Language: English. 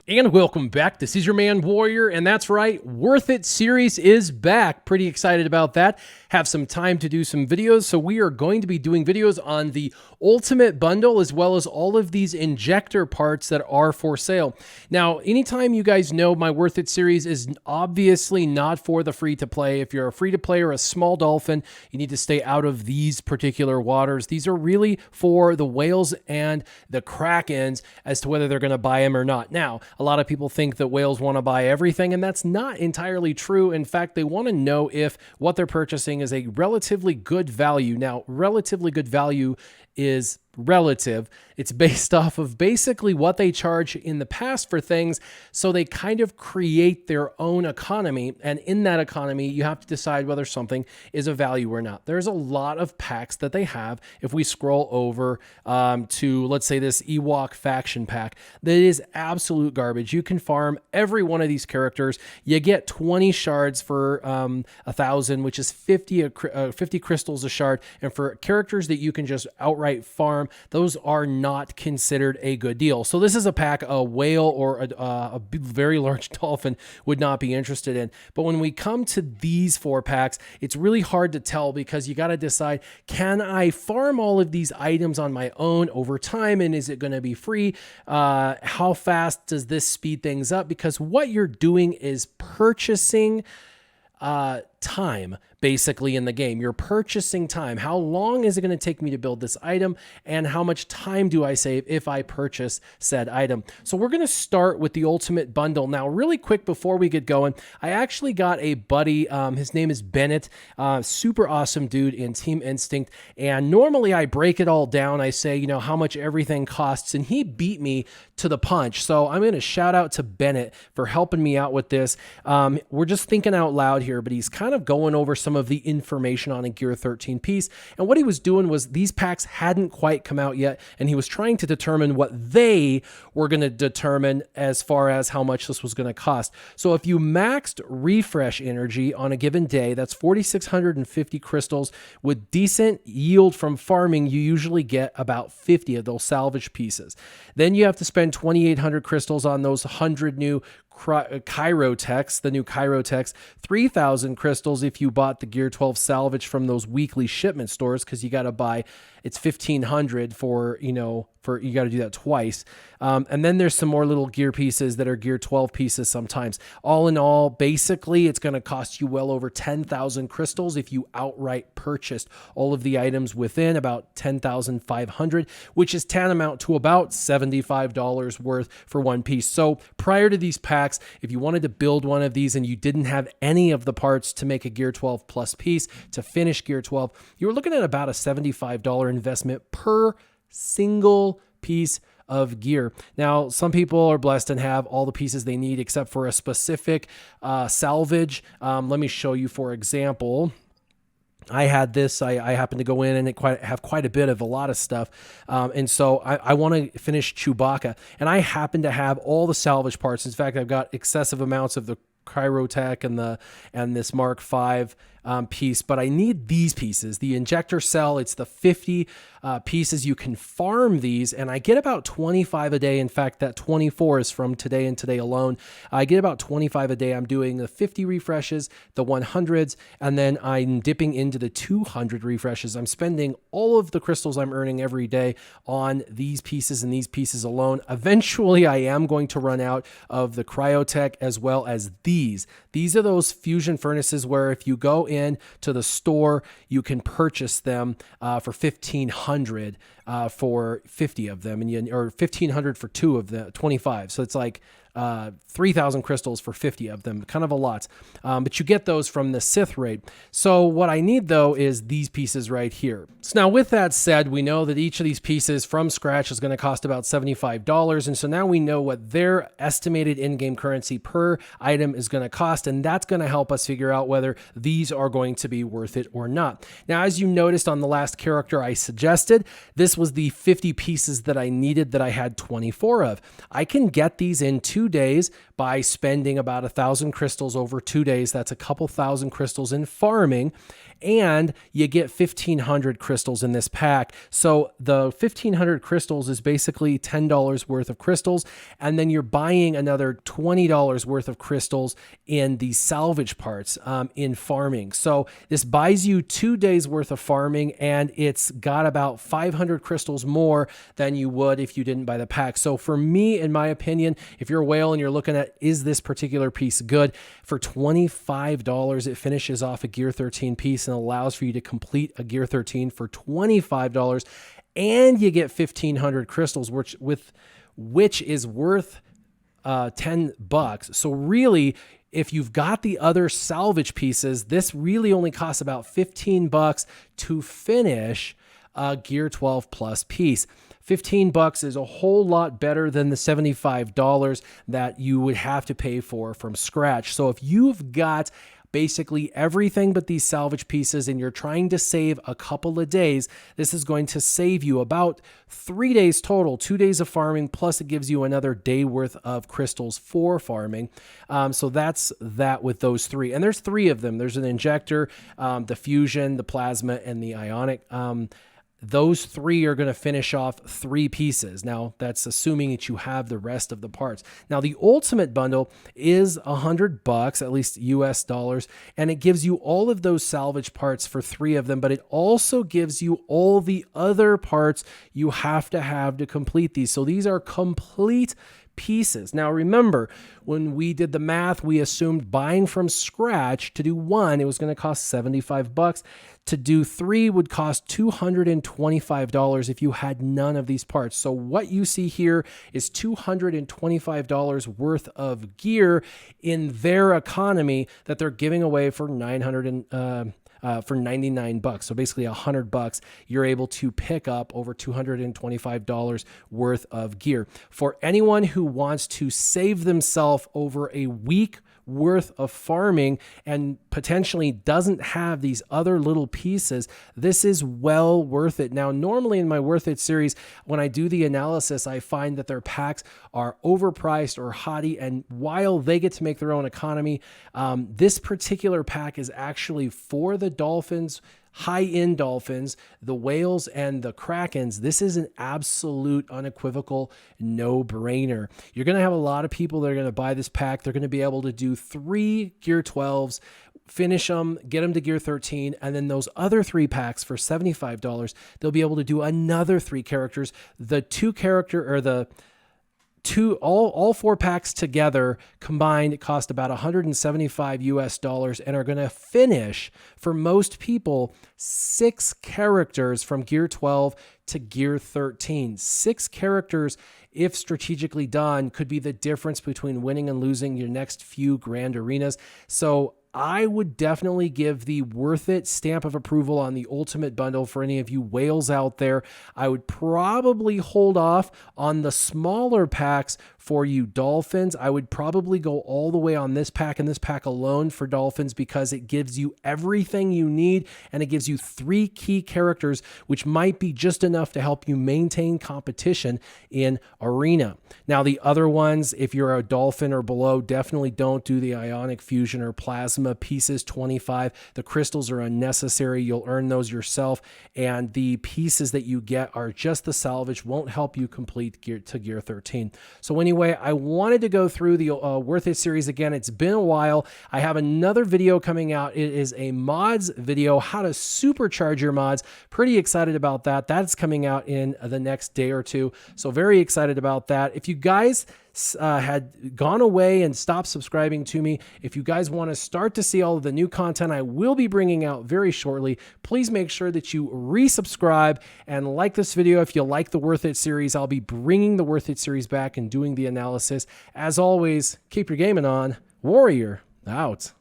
And welcome back. This is your man Warrior, and that's right, Worth It series is back. Pretty excited about that. Have some time to do some videos, so we are going to be doing videos on the Ultimate Bundle as well as all of these injector parts that are for sale. Now, anytime you guys know my Worth It series is obviously not for the free-to-play. If you're a free-to-play or a small dolphin, you need to stay out of these particular waters. These are really for the whales and the krakens as to whether they're going to buy them or not. Now, a lot of people think that whales want to buy everything, and that's not entirely true. In fact, they want to know if what they're purchasing is a relatively good value. Now, relatively good value is relative. It's based off of basically what they charge in the past for things. So they kind of create their own economy. And in that economy, you have to decide whether something is a value or not. There's a lot of packs that they have. If we scroll over to, let's say, this Ewok faction pack, that is absolute garbage. You can farm every one of these characters. You get 20 shards for 1,000, which is 50 crystals a shard. And for characters that you can just outright farm, those are not considered a good deal. So this is a pack a whale or a very large dolphin would not be interested in. But when we come to these 4 packs, it's really hard to tell because you got to decide, can I farm all of these items on my own over time? And is it going to be free? How fast does this speed things up? Because what you're doing is purchasing time basically in the game. You're purchasing time. How long is it going to take me to build this item, and how much time do I save if I purchase said item? So we're going to start with the Ultimate Bundle. Now, really quick before we get going, I actually got a buddy. His name is Bennett, super awesome dude in Team Instinct. And normally I break it all down. I say, you know, how much everything costs, and he beat me to the punch. So I'm going to shout out to Bennett for helping me out with this. We're just thinking out loud here, but he's kind of going over some of the information on a Gear 13 piece. And what he was doing was these packs hadn't quite come out yet, and he was trying to determine what they were going to determine as far as how much this was going to cost. So if you maxed refresh energy on a given day, that's 4,650 crystals. With decent yield from farming, you usually get about 50 of those salvage pieces. Then you have to spend 2,800 crystals on those 100 new Chirotechs, the new Chirotechs, 3,000 crystals if you bought the Gear 12 salvage from those weekly shipment stores, because you got to buy, it's 1,500 for, you know, you got to do that twice. And then there's some more little gear pieces that are Gear 12 pieces sometimes. All in all, basically, it's going to cost you well over 10,000 crystals if you outright purchased all of the items within, about 10,500, which is tantamount to about $75 worth for one piece. So prior to these packs, if you wanted to build one of these and you didn't have any of the parts to make a Gear 12 plus piece to finish Gear 12, you were looking at about a $75 investment per single piece of gear. Now, some people are blessed and have all the pieces they need except for a specific salvage. Let me show you, for example. I had this, I happened to go in and have quite a bit of a lot of stuff. And so I want to finish Chewbacca, and I happen to have all the salvage parts. In fact, I've got excessive amounts of the Chirotech and this Mark V piece, but I need these pieces. The injector cell, it's the 50 pieces. You can farm these, and I get about 25 a day. In fact, that 24 is from today and today alone. I get about 25 a day. I'm doing the 50 refreshes, the 100s, and then I'm dipping into the 200 refreshes. I'm spending all of the crystals I'm earning every day on these pieces and these pieces alone. Eventually, I am going to run out of the Cryotech as well as these. These are those fusion furnaces where if you go in to the store, you can purchase them for 1,500 for 50 of them, or 1,500 for 2 of the 25. So it's like 3,000 crystals for 50 of them, kind of a lot. But you get those from the Sith raid. So what I need though is these pieces right here. So now with that said, we know that each of these pieces from scratch is going to cost about $75. And so now we know what their estimated in-game currency per item is going to cost. And that's going to help us figure out whether these are going to be worth it or not. Now, as you noticed on the last character I suggested, this was the 50 pieces that I needed that I had 24 of. I can get these in 2 days by spending about 1,000 crystals over 2 days. That's a couple thousand crystals in farming. and you get 1,500 crystals in this pack. So the 1,500 crystals is basically $10 worth of crystals, and then you're buying another $20 worth of crystals in the salvage parts in farming. So this buys you 2 days worth of farming, and it's got about 500 crystals more than you would if you didn't buy the pack. So for me, in my opinion, if you're a whale and you're looking at, is this particular piece good? For $25, it finishes off a Gear 13 piece and allows for you to complete a Gear 13 for $25, and you get 1,500 crystals, which is worth $10. So really, if you've got the other salvage pieces, this really only costs about $15 to finish a Gear 12 Plus piece. $15 is a whole lot better than the $75 that you would have to pay for from scratch. So if you've got basically everything but these salvage pieces and you're trying to save a couple of days, this is going to save you about 3 days total, 2 days of farming, plus it gives you another day worth of crystals for farming. So that's that with those three. And there's three of them. There's an injector, the fusion, the plasma, and the ionic. Those three are going to finish off 3 pieces. Now, that's assuming that you have the rest of the parts. Now, the ultimate bundle is $100, at least US dollars, and it gives you all of those salvage parts for 3 of them, but it also gives you all the other parts you have to complete these. So these are complete pieces. Now remember, when we did the math, we assumed buying from scratch to do 1, it was going to cost $75. To do 3 would cost $225 if you had none of these parts. So what you see here is $225 worth of gear in their economy that they're giving away for for $99. So basically $100, you're able to pick up over $225 worth of gear. For anyone who wants to save themselves over a week worth of farming and potentially doesn't have these other little pieces, this is well worth it. Now, normally in my Worth It series, when I do the analysis, I find that their packs are overpriced or haughty, and while they get to make their own economy, this particular pack is actually for the dolphins, high-end dolphins, the whales, and the krakens. This is an absolute unequivocal no-brainer. You're going to have a lot of people that are going to buy this pack. They're going to be able to do 3 Gear 12s, finish them, get them to Gear 13, and then those other 3 packs for $75, they'll be able to do another 3 characters. The 2 character, or the all 4 packs together combined cost about $175 US and are going to finish, for most people, 6 characters from Gear 12 to Gear 13. 6 characters, if strategically done, could be the difference between winning and losing your next few grand arenas. So I would definitely give the Worth It stamp of approval on the Ultimate Bundle for any of you whales out there. I would probably hold off on the smaller packs for you dolphins. I would probably go all the way on this pack and this pack alone for dolphins, because it gives you everything you need, and it gives you 3 key characters, which might be just enough to help you maintain competition in Arena. Now, the other ones, if you're a dolphin or below, definitely don't do the ionic fusion or plasma pieces. 25. The crystals are unnecessary. You'll earn those yourself, and the pieces that you get are just the salvage, won't help you complete Gear 13. So anyway, I wanted to go through the Worth It series again. It's been a while. I have another video coming out. It is a mods video, how to supercharge your mods. Pretty excited about that. That's coming out in the next day or 2. So very excited about that. If you guys had gone away and stopped subscribing to me, if you guys want to start to see all of the new content I will be bringing out very shortly, please make sure that you resubscribe and like this video. If you like the Worth It series, I'll be bringing the Worth It series back and doing the analysis. As always, keep your gaming on. Warrior out.